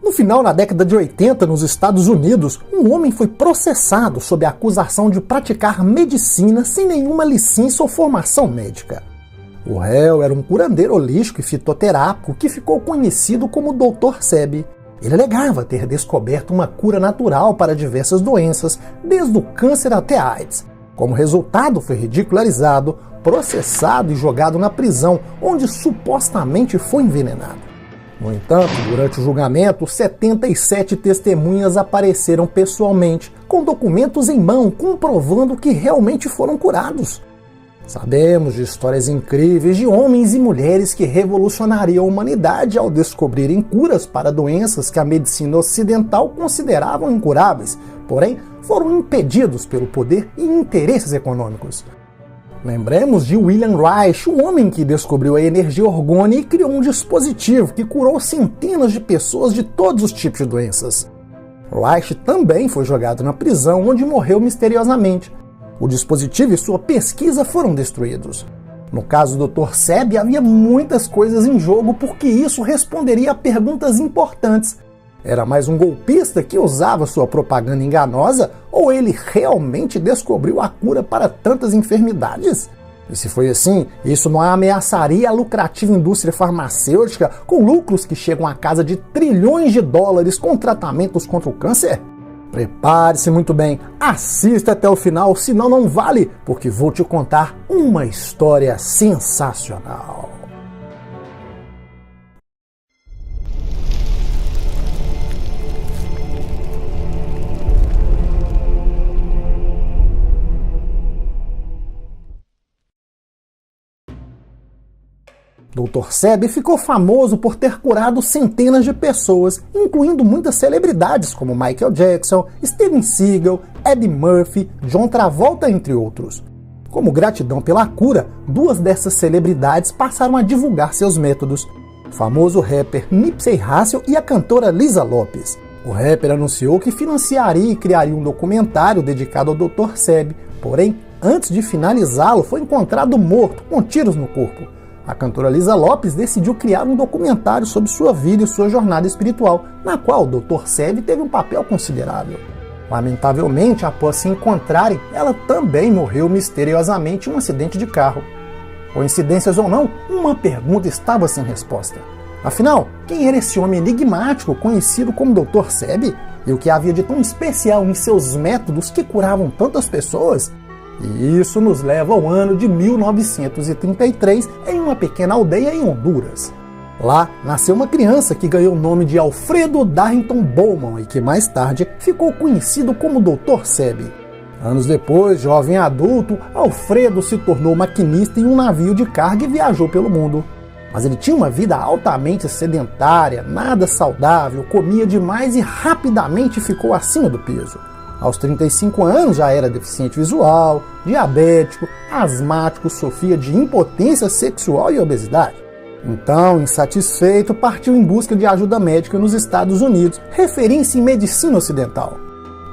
No final da década de 80, nos Estados Unidos, um homem foi processado sob a acusação de praticar medicina sem nenhuma licença ou formação médica. O réu era um curandeiro holístico e fitoterápico que ficou conhecido como Dr. Sebi. Ele alegava ter descoberto uma cura natural para diversas doenças, desde o câncer até a AIDS. Como resultado, foi ridicularizado, processado e jogado na prisão, onde supostamente foi envenenado. No entanto, durante o julgamento, 77 testemunhas apareceram pessoalmente, com documentos em mão comprovando que realmente foram curados. Sabemos de histórias incríveis de homens e mulheres que revolucionariam a humanidade ao descobrirem curas para doenças que a medicina ocidental considerava incuráveis, porém foram impedidos pelo poder e interesses econômicos. Lembremos de William Reich, o homem que descobriu a energia orgânica e criou um dispositivo que curou centenas de pessoas de todos os tipos de doenças. Reich também foi jogado na prisão, onde morreu misteriosamente. O dispositivo e sua pesquisa foram destruídos. No caso do Dr. Sebi, havia muitas coisas em jogo porque isso responderia a perguntas importantes. Era mais um golpista que usava sua propaganda enganosa ou ele realmente descobriu a cura para tantas enfermidades? E se foi assim, isso não ameaçaria a lucrativa indústria farmacêutica com lucros que chegam à casa de trilhões de dólares com tratamentos contra o câncer? Prepare-se muito bem, assista até o final, senão não vale, porque vou te contar uma história sensacional. Dr. Sebi ficou famoso por ter curado centenas de pessoas, incluindo muitas celebridades como Michael Jackson, Steven Seagal, Eddie Murphy, John Travolta, entre outros. Como gratidão pela cura, duas dessas celebridades passaram a divulgar seus métodos: o famoso rapper Nipsey Hussle e a cantora Lisa Lopes. O rapper anunciou que financiaria e criaria um documentário dedicado ao Dr. Sebi, porém, antes de finalizá-lo, foi encontrado morto, com tiros no corpo. A cantora Lisa Lopes decidiu criar um documentário sobre sua vida e sua jornada espiritual, na qual o Dr. Sebi teve um papel considerável. Lamentavelmente, após se encontrarem, ela também morreu misteriosamente em um acidente de carro. Coincidências ou não, uma pergunta estava sem resposta. Afinal, quem era esse homem enigmático conhecido como Dr. Sebi? E o que havia de tão especial em seus métodos que curavam tantas pessoas? E isso nos leva ao ano de 1933, em uma pequena aldeia em Honduras. Lá nasceu uma criança que ganhou o nome de Alfredo Darrington Bowman e que mais tarde ficou conhecido como Dr. Sebi. Anos depois, jovem adulto, Alfredo se tornou maquinista em um navio de carga e viajou pelo mundo. Mas ele tinha uma vida altamente sedentária, nada saudável, comia demais e rapidamente ficou acima do peso. Aos 35 anos já era deficiente visual, diabético, asmático, sofria de impotência sexual e obesidade. Então, insatisfeito, partiu em busca de ajuda médica nos Estados Unidos, referência em medicina ocidental.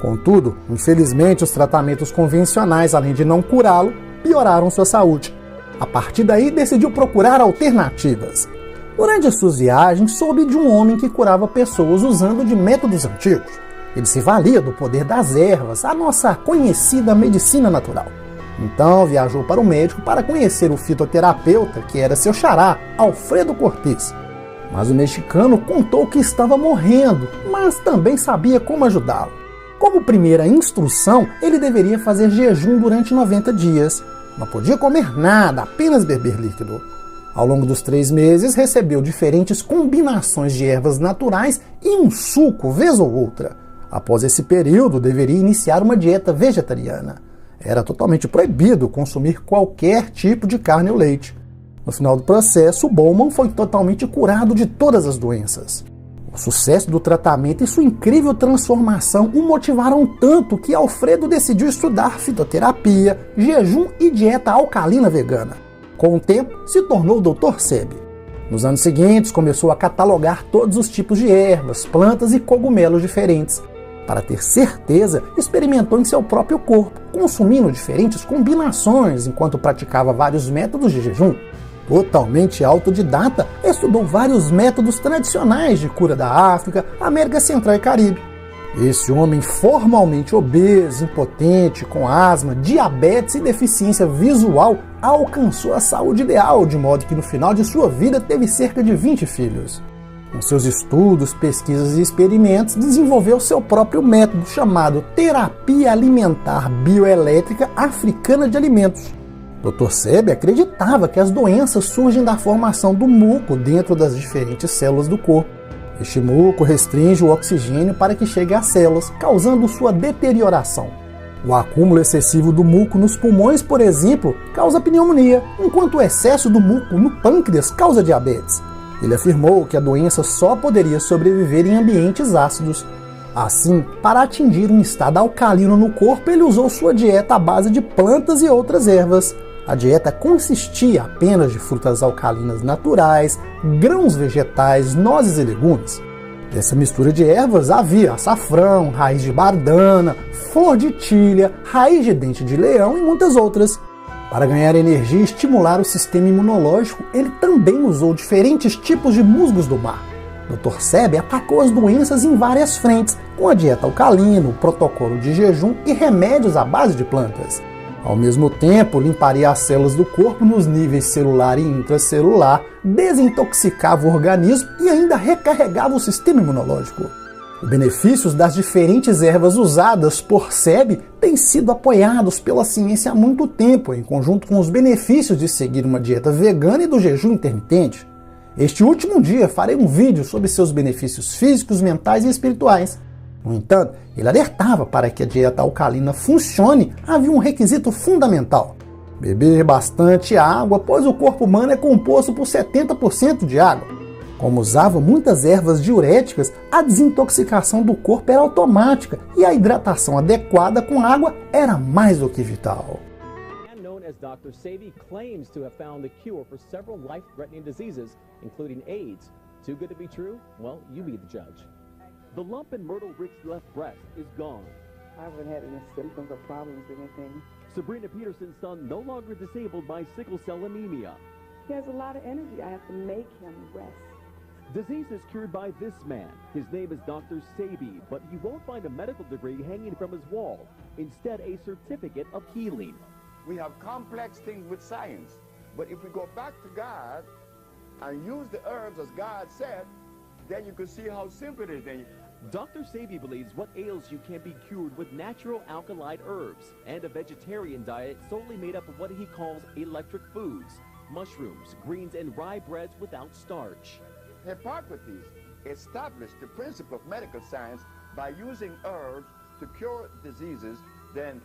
Contudo, infelizmente, os tratamentos convencionais, além de não curá-lo, pioraram sua saúde. A partir daí, decidiu procurar alternativas. Durante as suas viagens, soube de um homem que curava pessoas usando de métodos antigos. Ele se valia do poder das ervas, a nossa conhecida medicina natural. Então viajou para o médico para conhecer o fitoterapeuta, que era seu xará, Alfredo Cortés. Mas o mexicano contou que estava morrendo, mas também sabia como ajudá-lo. Como primeira instrução, ele deveria fazer jejum durante 90 dias. Não podia comer nada, apenas beber líquido. Ao longo dos 3 meses, recebeu diferentes combinações de ervas naturais e um suco, vez ou outra. Após esse período, deveria iniciar uma dieta vegetariana. Era totalmente proibido consumir qualquer tipo de carne ou leite. No final do processo, Bowman foi totalmente curado de todas as doenças. O sucesso do tratamento e sua incrível transformação o motivaram tanto que Alfredo decidiu estudar fitoterapia, jejum e dieta alcalina vegana. Com o tempo, se tornou Dr. Sebi. Nos anos seguintes, começou a catalogar todos os tipos de ervas, plantas e cogumelos diferentes. Para ter certeza, experimentou em seu próprio corpo, consumindo diferentes combinações enquanto praticava vários métodos de jejum. Totalmente autodidata, estudou vários métodos tradicionais de cura da África, América Central e Caribe. Esse homem formalmente obeso, impotente, com asma, diabetes e deficiência visual, alcançou a saúde ideal, de modo que no final de sua vida teve cerca de 20 filhos. Com seus estudos, pesquisas e experimentos, desenvolveu seu próprio método chamado Terapia Alimentar Bioelétrica Africana de Alimentos. Dr. Sebi acreditava que as doenças surgem da formação do muco dentro das diferentes células do corpo. Este muco restringe o oxigênio para que chegue às células, causando sua deterioração. O acúmulo excessivo do muco nos pulmões, por exemplo, causa pneumonia, enquanto o excesso do muco no pâncreas causa diabetes. Ele afirmou que a doença só poderia sobreviver em ambientes ácidos. Assim, para atingir um estado alcalino no corpo, ele usou sua dieta à base de plantas e outras ervas. A dieta consistia apenas de frutas alcalinas naturais, grãos vegetais, nozes e legumes. Dessa mistura de ervas havia açafrão, raiz de bardana, flor de tilha, raiz de dente de leão e muitas outras. Para ganhar energia e estimular o sistema imunológico, ele também usou diferentes tipos de musgos do mar. Dr. Sebi atacou as doenças em várias frentes, com a dieta alcalina, o protocolo de jejum e remédios à base de plantas. Ao mesmo tempo, limparia as células do corpo nos níveis celular e intracelular, desintoxicava o organismo e ainda recarregava o sistema imunológico. Os benefícios das diferentes ervas usadas por Sebi têm sido apoiados pela ciência há muito tempo, em conjunto com os benefícios de seguir uma dieta vegana e do jejum intermitente. Este último dia farei um vídeo sobre seus benefícios físicos, mentais e espirituais. No entanto, ele alertava para que a dieta alcalina funcione, havia um requisito fundamental: beber bastante água, pois o corpo humano é composto por 70% de água. Como usava muitas ervas diuréticas, a desintoxicação do corpo era automática e a hidratação adequada com água era mais do que vital. As Dr. Sebi claims to have found the cure for several life-threatening diseases, including AIDS. Too good to be true? Well, you be the judge. The lump in Myrtle Rick's left breast is gone. I haven't had any symptoms or problems or anything. Sabrina Peterson's son no longer disabled by sickle cell anemia. He has a lot of energy. I have to make him rest. Disease is cured by this man. His name is Dr. Sebi, but you won't find a medical degree hanging from his wall. Instead, a certificate of healing. We have complex things with science, but if we go back to God and use the herbs as God said, then you can see how simple it is. Then Dr. Sebi believes what ails you can be cured with natural alkaloid herbs and a vegetarian diet solely made up of what he calls electric foods, mushrooms, greens, and rye breads without starch. Hippocrates established the principle of medical science by using herbs to cure diseases, then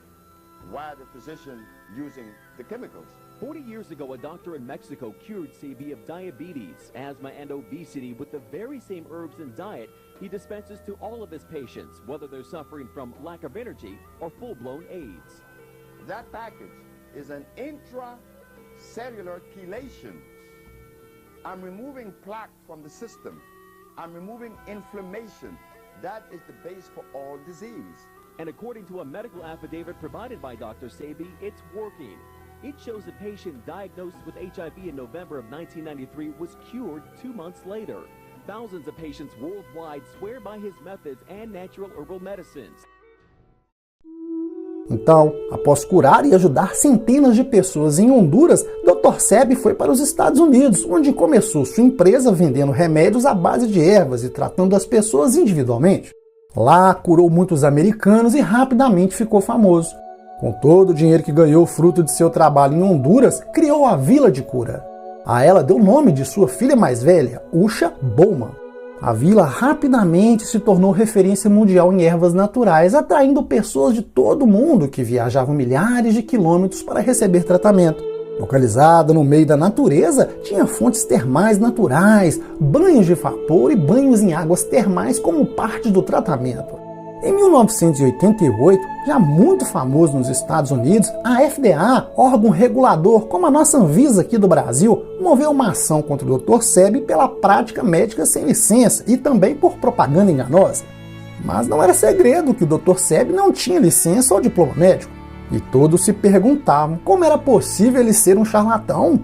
why the physician using the chemicals? 40 years ago, a doctor in Mexico cured Sebi of diabetes, asthma, and obesity with the very same herbs and diet he dispenses to all of his patients, whether they're suffering from lack of energy or full-blown AIDS. That package is an intracellular chelation. I'm removing plaque from the system. I'm removing inflammation. That is the base for all disease. And according to a medical affidavit provided by Dr. Sebi, it's working. It shows a patient diagnosed with HIV in November of 1993 was cured 2 months later. Thousands of patients worldwide swear by his methods and natural herbal medicines. Então, após curar e ajudar centenas de pessoas em Honduras, Dr. Sebi foi para os Estados Unidos, onde começou sua empresa vendendo remédios à base de ervas e tratando as pessoas individualmente. Lá, curou muitos americanos e rapidamente ficou famoso. Com todo o dinheiro que ganhou fruto de seu trabalho em Honduras, criou a Vila de Cura. A ela deu o nome de sua filha mais velha, Usha Bowman. A vila rapidamente se tornou referência mundial em ervas naturais, atraindo pessoas de todo o mundo que viajavam milhares de quilômetros para receber tratamento. Localizada no meio da natureza, tinha fontes termais naturais, banhos de vapor e banhos em águas termais como parte do tratamento. Em 1988, já muito famoso nos Estados Unidos, a FDA, órgão regulador como a nossa Anvisa aqui do Brasil, moveu uma ação contra o Dr. Sebi pela prática médica sem licença e também por propaganda enganosa. Mas não era segredo que o Dr. Sebi não tinha licença ou diploma médico. E todos se perguntavam como era possível ele ser um charlatão.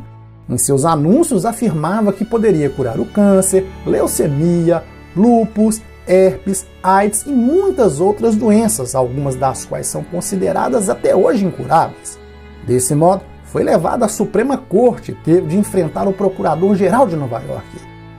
Em seus anúncios afirmava que poderia curar o câncer, leucemia, lúpus, herpes, AIDS e muitas outras doenças, algumas das quais são consideradas até hoje incuráveis. Desse modo, foi levado à Suprema Corte e teve de enfrentar o Procurador-Geral de Nova York.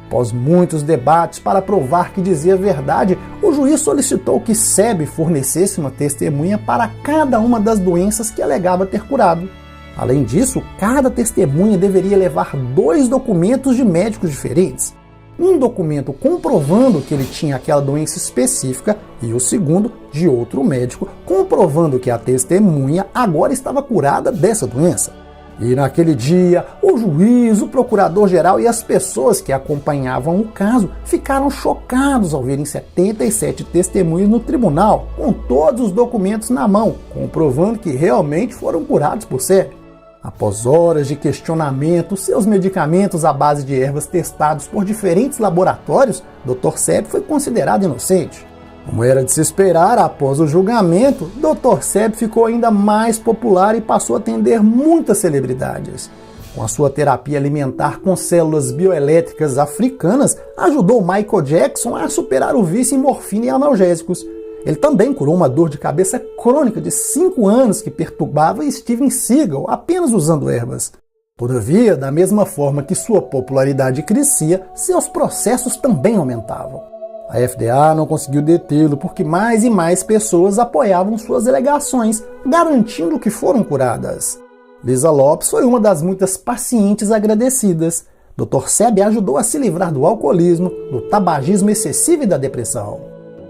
Após muitos debates para provar que dizia a verdade, o juiz solicitou que Sebi fornecesse uma testemunha para cada uma das doenças que alegava ter curado. Além disso, cada testemunha deveria levar 2 documentos de médicos diferentes. Um documento comprovando que ele tinha aquela doença específica e o segundo de outro médico comprovando que a testemunha agora estava curada dessa doença. E naquele dia, o juiz, o procurador-geral e as pessoas que acompanhavam o caso ficaram chocados ao verem 77 testemunhas no tribunal, com todos os documentos na mão, comprovando que realmente foram curados por Sebi. Após horas de questionamento, seus medicamentos à base de ervas testados por diferentes laboratórios, Dr. Sebi foi considerado inocente. Como era de se esperar, após o julgamento, Dr. Sebi ficou ainda mais popular e passou a atender muitas celebridades. Com a sua terapia alimentar com células bioelétricas africanas, ajudou Michael Jackson a superar o vício em morfina e analgésicos. Ele também curou uma dor de cabeça crônica de 5 anos que perturbava Steven Seagal apenas usando ervas. Todavia, da mesma forma que sua popularidade crescia, seus processos também aumentavam. A FDA não conseguiu detê-lo porque mais e mais pessoas apoiavam suas alegações, garantindo que foram curadas. Lisa Lopes foi uma das muitas pacientes agradecidas. Dr. Sebi ajudou a se livrar do alcoolismo, do tabagismo excessivo e da depressão.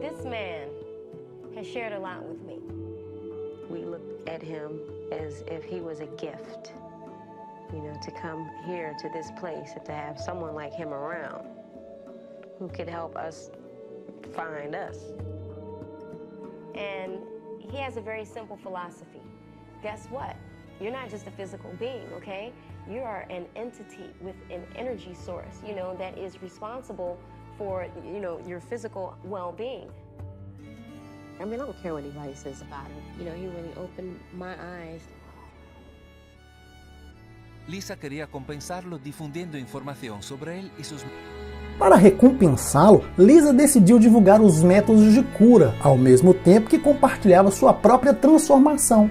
This man has shared a lot with me. We look at him as if he was a gift, to come here to this place and to have someone like him around who could help us find us. And he has a very simple philosophy. Guess what? You're not just a physical being, okay? You are an entity with an energy source, that is responsible for, your physical well-being. I mean, I don't care what anybody says about him. He really opened my eyes. Lisa quería compensarlo difundiendo información sobre él y sus... Para recompensá-lo, Lisa decidiu divulgar os métodos de cura, ao mesmo tempo que compartilhava sua própria transformação.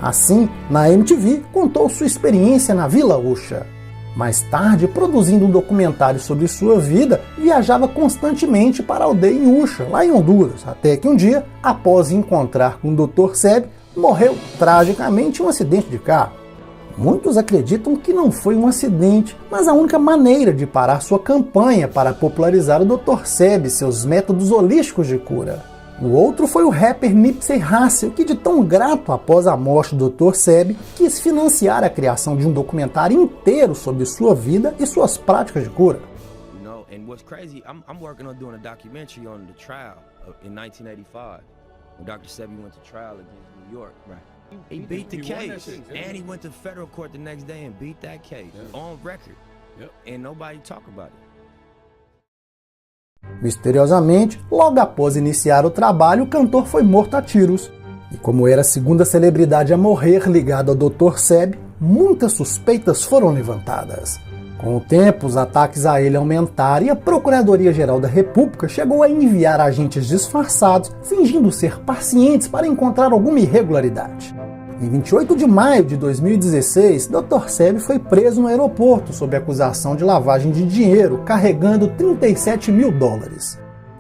Assim, na MTV, contou sua experiência na Vila Usha. Mais tarde, produzindo um documentário sobre sua vida, viajava constantemente para a aldeia em Usha, lá em Honduras, até que um dia, após encontrar com o Dr. Sebi, morreu tragicamente em um acidente de carro. Muitos acreditam que não foi um acidente, mas a única maneira de parar sua campanha para popularizar o Dr. Sebi e seus métodos holísticos de cura. O outro foi o rapper Nipsey Hussle, que de tão grato após a morte do Dr. Sebi, quis financiar a criação de um documentário inteiro sobre sua vida e suas práticas de cura. And what's crazy, I'm working on doing a documentary on the trial in 1985, when Dr. Sebi went to trial against New York. Right. He beat the case, and he went to federal court the next day and beat that case on record, and nobody talk about it. Misteriosamente, logo após iniciar o trabalho, o cantor foi morto a tiros. E como era a segunda celebridade a morrer ligada ao Dr. Sebi, muitas suspeitas foram levantadas. Com o tempo, os ataques a ele aumentaram e a Procuradoria-Geral da República chegou a enviar agentes disfarçados, fingindo ser pacientes para encontrar alguma irregularidade. Em 28 de maio de 2016, Dr. Sebi foi preso no aeroporto sob acusação de lavagem de dinheiro, carregando $37 mil.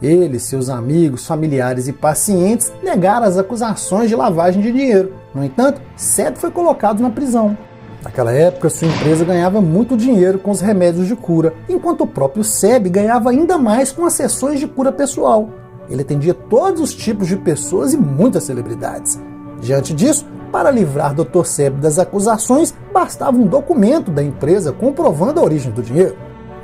Ele, seus amigos, familiares e pacientes negaram as acusações de lavagem de dinheiro. No entanto, Sebi foi colocado na prisão. Naquela época, sua empresa ganhava muito dinheiro com os remédios de cura, enquanto o próprio Sebi ganhava ainda mais com as sessões de cura pessoal. Ele atendia todos os tipos de pessoas e muitas celebridades. Diante disso, para livrar Dr. Sebi das acusações, bastava um documento da empresa comprovando a origem do dinheiro.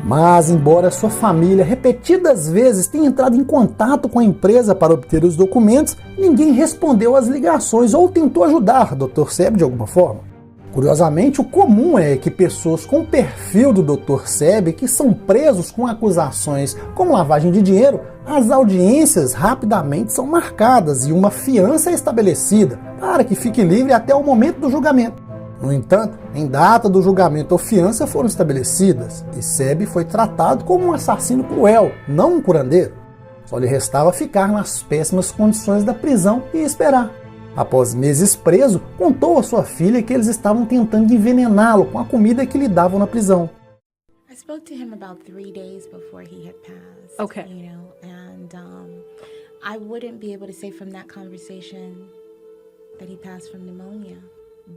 Mas, embora sua família repetidas vezes tenha entrado em contato com a empresa para obter os documentos, ninguém respondeu às ligações ou tentou ajudar Dr. Sebi de alguma forma. Curiosamente, o comum é que pessoas com o perfil do Dr. Sebi, que são presos com acusações como lavagem de dinheiro, as audiências rapidamente são marcadas e uma fiança é estabelecida para que fique livre até o momento do julgamento. No entanto, em data do julgamento, fiança foram estabelecidas e Sebi foi tratado como um assassino cruel, não um curandeiro. Só lhe restava ficar nas péssimas condições da prisão e esperar. Após meses preso, contou a sua filha que eles estavam tentando envenená-lo com a comida que lhe davam na prisão. I spoke to him about 3 days before he had passed. Okay. You know, and I wouldn't be able to say from that conversation that he passed from pneumonia.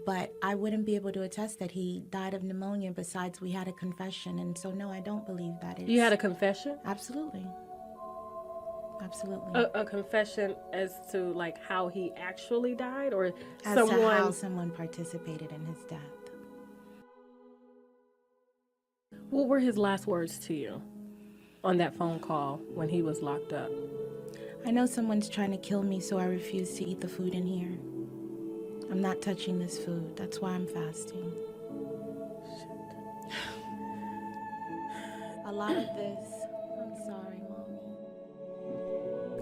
But I wouldn't be able to attest that he died of pneumonia. Besides, we had a confession, and so no, I don't believe that. You had a confession? Absolutely. Absolutely. A confession as to like how he actually died, or as to how someone participated in his death. What were his last words to you on that phone call when he was locked up? I know someone's trying to kill me, so I refuse to eat the food in here. I'm not touching this food. That's why I'm fasting. A lot of this. I'm sorry, Mommy.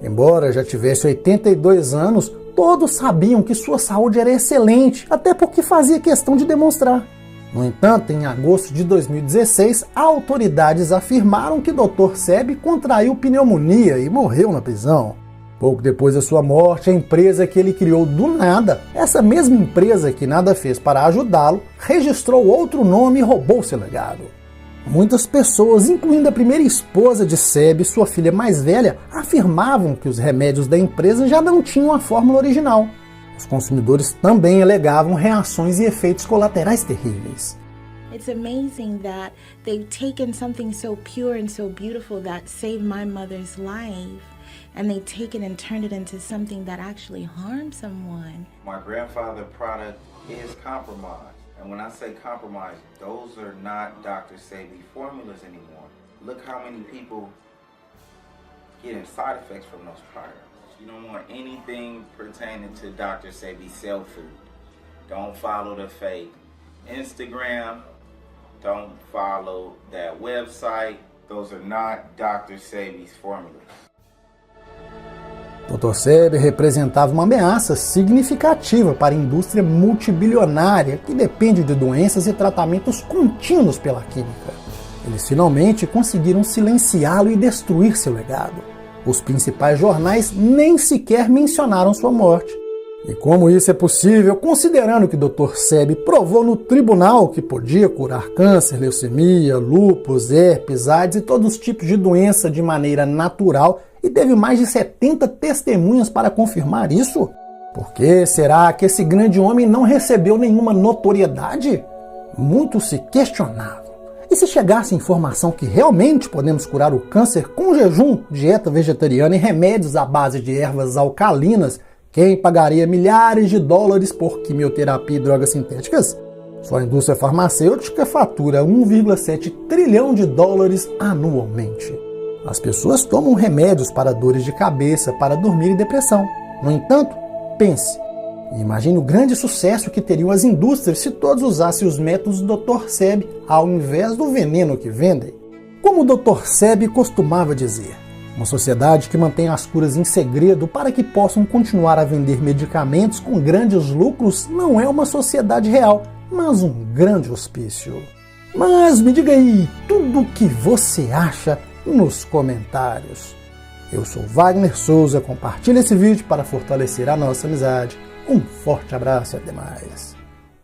Embora já tivesse 82 anos, todos sabiam que sua saúde era excelente, até porque fazia questão de demonstrar. No entanto, em agosto de 2016, autoridades afirmaram que Dr. Sebi contraiu pneumonia e morreu na prisão. Pouco depois da sua morte, a empresa que ele criou do nada, essa mesma empresa que nada fez para ajudá-lo, registrou outro nome e roubou seu legado. Muitas pessoas, incluindo a primeira esposa de Sebi, sua filha mais velha, afirmavam que os remédios da empresa já não tinham a fórmula original. Os consumidores também alegavam reações e efeitos colaterais terríveis. It's amazing that they've taken something so pure and so beautiful that saved my mother's life, and they take it and turned it into something that actually harms someone. My grandfather's product is compromised. And when I say compromised, those are not Dr. Sebi formulas anymore. Look how many people getting side effects from those products. You don't want anything pertaining to Dr. Sebi cell food. Don't follow the fake Instagram. Don't follow that website. Those are not Dr. Sebi's formulas. Dr. Sebi representava uma ameaça significativa para a indústria multibilionária que depende de doenças e tratamentos contínuos pela química. Eles finalmente conseguiram silenciá-lo e destruir seu legado. Os principais jornais nem sequer mencionaram sua morte. E como isso é possível, considerando que Dr. Sebi provou no tribunal que podia curar câncer, leucemia, lúpus, herpes, AIDS e todos os tipos de doença de maneira natural e teve mais de 70 testemunhas para confirmar isso? Por que será que esse grande homem não recebeu nenhuma notoriedade? Muito se questionavam. E se chegasse informação que realmente podemos curar o câncer com jejum, dieta vegetariana e remédios à base de ervas alcalinas, quem pagaria milhares de dólares por quimioterapia e drogas sintéticas? Só a indústria farmacêutica fatura 1,7 trilhão de dólares anualmente. As pessoas tomam remédios para dores de cabeça, para dormir e depressão. No entanto, pense e imagine o grande sucesso que teriam as indústrias se todos usassem os métodos do Dr. Sebi ao invés do veneno que vendem. Como o Dr. Sebi costumava dizer, uma sociedade que mantém as curas em segredo para que possam continuar a vender medicamentos com grandes lucros não é uma sociedade real, mas um grande hospício. Mas me diga aí tudo o que você acha nos comentários. Eu sou Wagner Souza, compartilhe esse vídeo para fortalecer a nossa amizade. Um forte abraço e até mais.